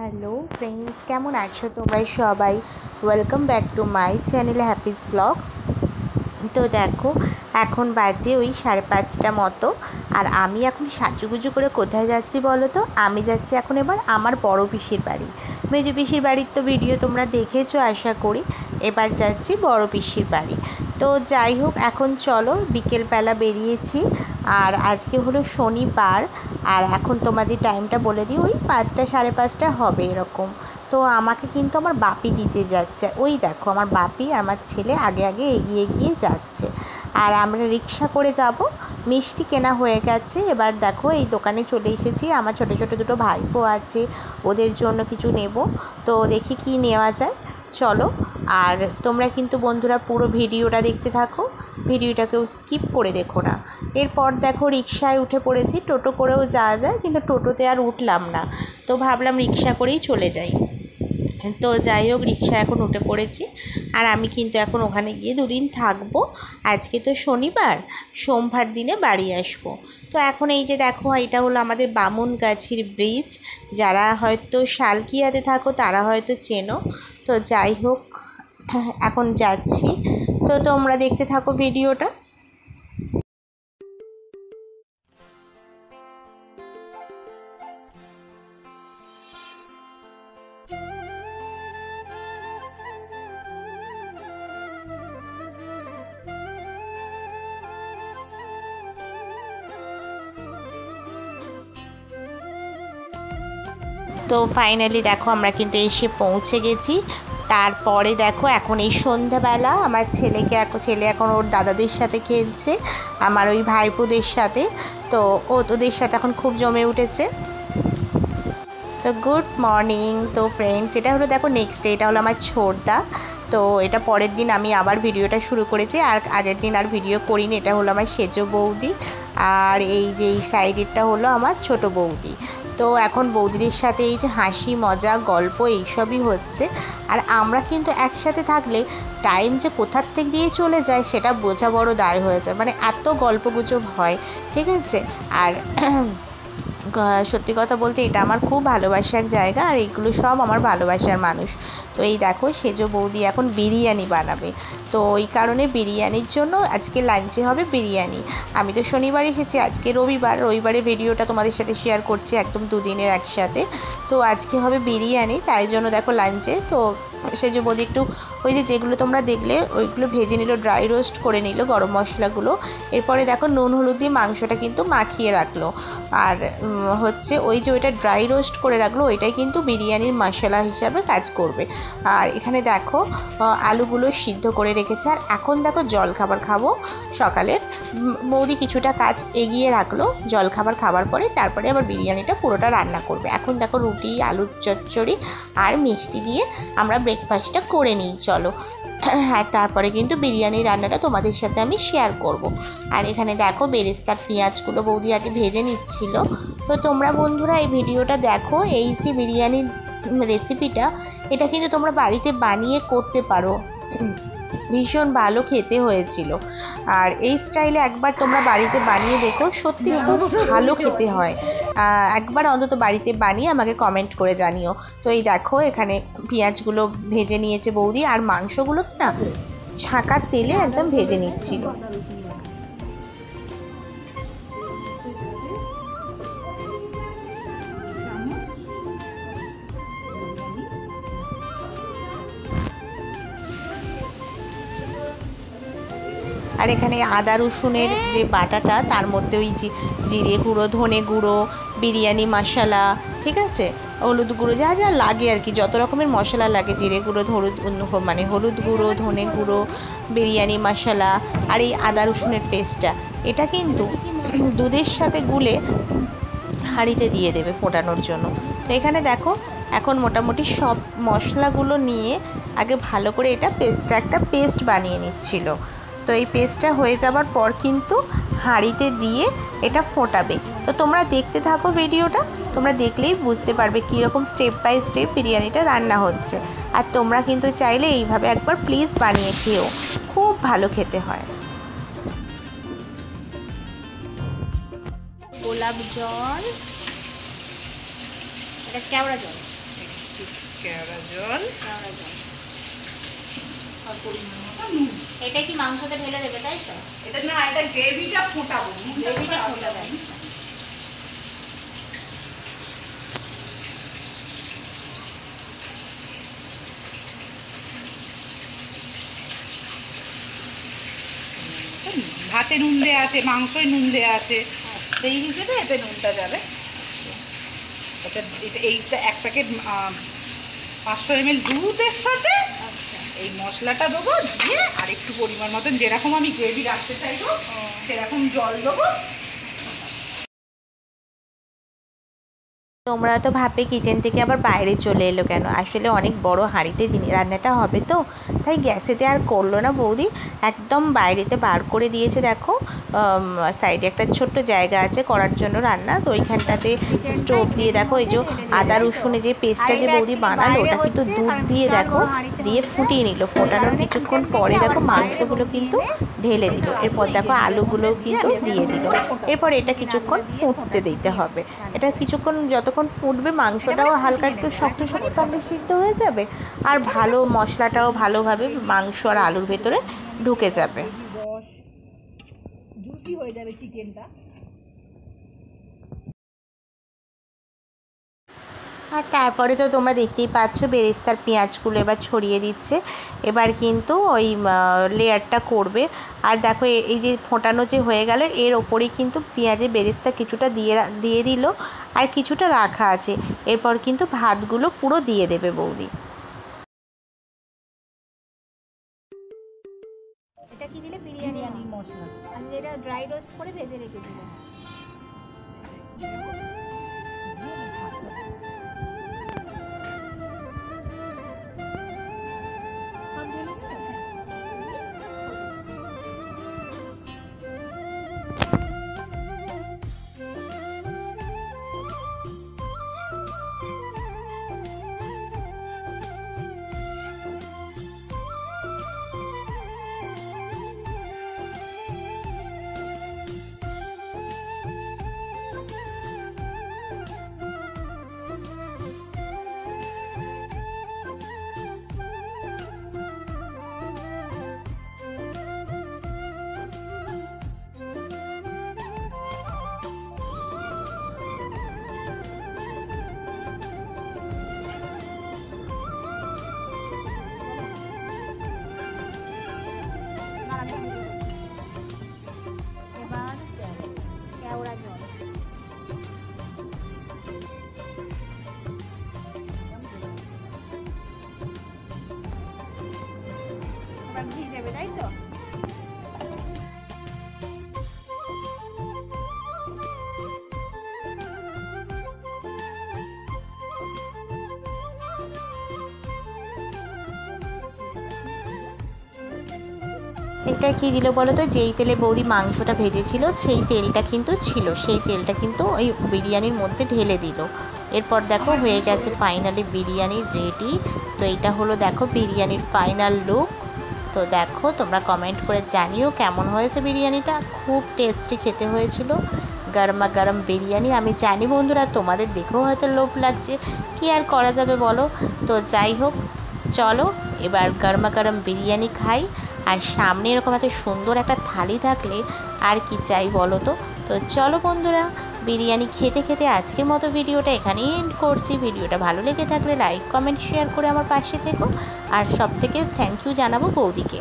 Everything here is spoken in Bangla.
হ্যালো ফ্রেন্ডস, কেমন আছো তোমরা সবাই? Welcome back to my channel Happy's Blogs. তো দেখো, এখন বাজে ওই 5:30 মতো, আর আমি এখন সাজুগুজু করে কোথায় যাচ্ছি বলো তো? আমি যাচ্ছি এখন এবার আমার বড় পিসির বাড়ি। মেজো পিসির বাড়ির তো ভিডিও তোমরা দেখেছো আশা করি। এবার যাচ্ছি বড় পিসির বাড়ি। তো যাই হোক, এখন চলো, বিকেলবেলা বেরিয়েছি, আর আজকে হলো শনিবার। আর এখন তোমাদের টাইমটা বলে দিই, ওই 5টা 5:30 হবে এরকম। তো আমাকে কিন্তু আমার বাপি দিতে যাচ্ছে। ওই দেখো, আমার বাপি আর আমার ছেলে আগে আগে এগিয়ে গিয়ে যাচ্ছে, আর আমরা রিক্সা করে যাব। মিষ্টি কেনা হয়ে গেছে। এবার দেখো, এই দোকানে চলে এসেছি। আমার ছোটো ছোটো দুটো ভাইপো আছে, ওদের জন্য কিছু নেব। তো দেখি কি নেওয়া যায়, চলো। আর তোমরা কিন্তু বন্ধুরা পুরো ভিডিওটা দেখতে থাকো, ভিডিওটাকেও স্কিপ করে দেখো না। এরপর দেখো, রিক্সায় উঠে পড়েছি। টোটো করেও যাওয়া যায়, কিন্তু টোটোতে আর উঠলাম না, তো ভাবলাম রিক্সা করেই চলে যাই। তো যাই হোক, রিক্সা এখন উঠে পড়েছি। আর আমি কিন্তু এখন ওখানে গিয়ে 2 দিন থাকবো। আজকে তো শনিবার, সোমবার দিনে বাড়ি আসবো। তো এখন এই যে দেখো, এটা হলো আমাদের বামুনগাছির ব্রিজ। যারা হয়তো শালকিয়াতে থাকো তারা হয়তো চেনো। তো যাই হোক, এখন যাচ্ছি। তো তোমরা দেখতে থাকো ভিডিওটা। তো ফাইনালি দেখো, আমরা কিন্তু এসে পৌঁছে গেছি। তারপরে দেখো, এখন এই সন্ধ্যাবেলা আমার ছেলে এখন ওর দাদাদের সাথে খেলছে, আমার ওই ভাইপোদের সাথে। তো ওদের সাথে এখন খুব জমে উঠেছে। তো গুড মর্নিং। তো ফ্রেন্ডস, এটা হলো দেখো নেক্সট ডে, এটা হলো আমার ছোটদা। তো এটা পরের দিন আমি আবার ভিডিওটা শুরু করেছি, আর আগের দিন আর ভিডিও করিনি। এটা হলো আমার সেজো বৌদি, আর এই যে এই সাইডেরটা হলো আমার ছোট বৌদি। তো এখন বৌদিদের সাথে এই যে হাসি মজা গল্প এইসবই হচ্ছে। আর আমরা কিন্তু একসাথে থাকলে টাইম যে কোথার থেকে দিয়ে চলে যায় সেটা বোঝা বড় দায় হয়ে যায়, মানে এত গল্পগুজব হয়, ঠিক আছে। আর সত্যি কথা বলতে এটা আমার খুব ভালোবাসার জায়গা, আর এইগুলো সব আমার ভালোবাসার মানুষ। তো এই দেখো, সেজো বৌদি এখন বিরিয়ানি বানাবে। তো ওই কারণে বিরিয়ানির জন্য আজকে লাঞ্চে হবে বিরিয়ানি। আমি তো শনিবার এসেছি, আজকে রবিবারের ভিডিওটা তোমাদের সাথে শেয়ার করছি একদম 2 দিনের একসাথে। তো আজকে হবে বিরিয়ানি, তাই জন্য দেখো লাঞ্চে তো সেজো বৌদি একটু ওই যেগুলো তোমরা দেখলে ওইগুলো ভেজে নিল, ড্রাই রোস্ট করে নিল গরম মশলাগুলো। এরপরে দেখো নুন হলুদ দিয়ে মাংসটা কিন্তু মাখিয়ে রাখলো। আর হচ্ছে ওই যে ওইটা ড্রাই রোস্ট করে রাখলো, ওইটাই কিন্তু বিরিয়ানির মশলা হিসাবে কাজ করবে। আর এখানে দেখো, আলুগুলো সিদ্ধ করে রেখেছে। আর এখন দেখো, জলখাবার খাবো সকালের। বৌদি কিছুটা কাজ এগিয়ে রাখলো, জলখাবার খাবার পরে তারপরে আবার বিরিয়ানিটা পুরোটা রান্না করবে। এখন দেখো, রুটি, আলুর চচ্চড়ি আর মিষ্টি দিয়ে আমরা ব্রেকফাস্টটা করে নিই, চলো। হ্যাঁ, তারপরে কিন্তু বিরিয়ানি রান্নাটা তোমাদের সাথে আমি শেয়ার করব। আর এখানে দেখো, বেরেস্তার পেঁয়াজগুলো বৌদি আগে ভেজে নিচ্ছিল। তো তোমরা বন্ধুরা এই ভিডিওটা দেখো, এই যে বিরিয়ানির রেসিপিটা, এটা কিন্তু তোমরা বাড়িতে বানিয়ে করতে পারো, ভীষণ ভালো খেতে হয়েছিল। আর এই স্টাইলে একবার তোমরা বাড়িতে বানিয়ে দেখো, সত্যি খুব ভালো খেতে হয়। একবার অন্তত বাড়িতে বানিয়ে আমাকে কমেন্ট করে জানিও। তো এই দেখো, এখানে পেঁয়াজগুলো ভেজে নিয়েছে বৌদি, আর মাংসগুলো না ছাঁকার তেলে একদম ভেজে নিচ্ছিল। আর এখানে আদা রসুনের যে বাটাটা, তার মধ্যে ওই জিরে গুঁড়ো, ধনে গুঁড়ো, বিরিয়ানি মশলা, ঠিক আছে, হলুদ গুঁড়ো, যা যা লাগে আর কি, যত রকমের মশলা লাগে, জিরে গুঁড়ো, হলুদ গুঁড়ো, ধনে গুঁড়ো, বিরিয়ানি মশলা, আর এই আদা রসুনের পেস্টটা, এটা কিন্তু দুধের সাথে গুলে হাঁড়িতে দিয়ে দেবে ফোটানোর জন্য। তো এখানে দেখো, এখন মোটামুটি সব মশলাগুলো নিয়ে আগে ভালো করে এটা একটা পেস্ট বানিয়ে নিচ্ছিল। তো এই পেস্টটা হয়ে যাবার পর কিন্তু হাঁড়িতে দিয়ে এটা ফোটাবে। তো তোমরা দেখতে থাকো ভিডিওটা, তোমরা দেখলেই বুঝতে পারবে কীরকম স্টেপ বাই স্টেপ বিরিয়ানিটা রান্না হচ্ছে। আর তোমরা কিন্তু চাইলে এইভাবে একবার প্লিজ বানিয়ে খেও, খুব ভালো খেতে হয়। গোলাপ জল, এটা কেওড়া জল, কেওড়া জল, এটা কি মাংসতে ঢেলে দেবে তাই তো? এটা না, এটা গ্রেভিটা ফোটাবো। গ্রেভিটা ফোটাবে। ভাতে নুন দেওয়া আছে, মাংসই নুন দেওয়া আছে, সেই হিসেবে এতে নুনটা যাবে। এইটা 1 প্যাকেট 500 ml দুধের সাথে এই মশলাটা দেবো, দিয়ে আর একটু পরিমাণ মতন যেরকম আমি গ্রেভি রাখতে চাইবো সেরকম জল দেবো। তোমরা তো ভাববে কিচেন থেকে আবার বাইরে চলে এলো কেন, আসলে অনেক বড় হাঁড়িতে রান্নাটা হবে তো তাই গ্যাসেতে আর করলো না বৌদি, একদম বাইরেতে বার করে দিয়েছে। দেখো সাইডে একটা ছোট্ট জায়গা আছে করার জন্য রান্না, তো ওইখানটাতে স্টোভ দিয়ে দেখো এই যে আদা রসুনে যে পেস্টটা যে বৌদি বানালো ওটা কিন্তু দুধ দিয়ে দেখো দিয়ে ফুটিয়ে নিল। ফোটানোর কিছুক্ষণ পরে দেখো মাংসগুলো কিন্তু ঢেলে দিল, এরপর দেখো আলুগুলোও কিন্তু দিয়ে দিল। এরপর এটা কিছুক্ষণ ফুটতে দিতে হবে। এটা কিছুক্ষণ যতক্ষণ ফুটবে মাংসটাও হালকা একটু শক্ত শক্ত থাকলে সিদ্ধ হয়ে যাবে, আর ভালো মশলাটাও ভালোভাবে মাংস আর আলুর ভেতরে ঢুকে যাবে, জুসি হয়ে যাবে চিকেনটা। আর তারপরে তো তোমরা দেখতেই পাচ্ছ বেরেস্তার পেঁয়াজগুলো এবার ছড়িয়ে দিচ্ছে। এবার কিন্তু ওই লেয়ারটা করবে। আর দেখো এই যে ফোটানো যে হয়ে গেল এর ওপরেই কিন্তু পেঁয়াজে বেরেস্তা কিছুটা দিয়ে দিল আর কিছুটা রাখা আছে। এরপর কিন্তু ভাতগুলো পুরো দিয়ে দেবে বৌদি। এটা কি দিলে? বিরিয়ানি মশলা। আর যেটা ড্রাই রোস্ট করে ভেজে রেখে দিলে। এবার কেওড়া জল, এবার ভিজে তাই তো? এটা কি দিল বলো তো, যেই তেলে বৌদি মাংসটা ভেজেছিল সেই তেলটা কিন্তু ছিল, সেই তেলটা কিন্তু ওই বিরিয়ানির মধ্যে ঢেলে দিল। এরপর দেখো হয়ে গেছে ফাইনালি বিরিয়ানি রেডি। তো এইটা হলো দেখো বিরিয়ানির ফাইনাল লুক। তো দেখো তোমরা কমেন্ট করে জানিও কেমন হয়েছে বিরিয়ানিটা, খুব টেস্টি খেতে হয়েছিল। গরমা গরম বিরিয়ানি, আমি জানি বন্ধুরা তোমাদের দেখেও হয়তো লোভ লাগছে, কি আর করা যাবে বলো। তো যাই হোক চলো এবার গরমা গরম বিরিয়ানি খাই। আর সামনে এরকম এত সুন্দর একটা থালি থাকলে আর কি চাই বলো তো। তো চলো বন্ধুরা বিরিয়ানি খেতে খেতে আজকের মতো ভিডিওটা এখানেই এন্ড করছি। ভিডিওটা ভালো লেগে থাকলে লাইক কমেন্ট শেয়ার করে আমার পাশে থেকো, আর সব থেকে থ্যাংক ইউ জানাবো বৌদিকে।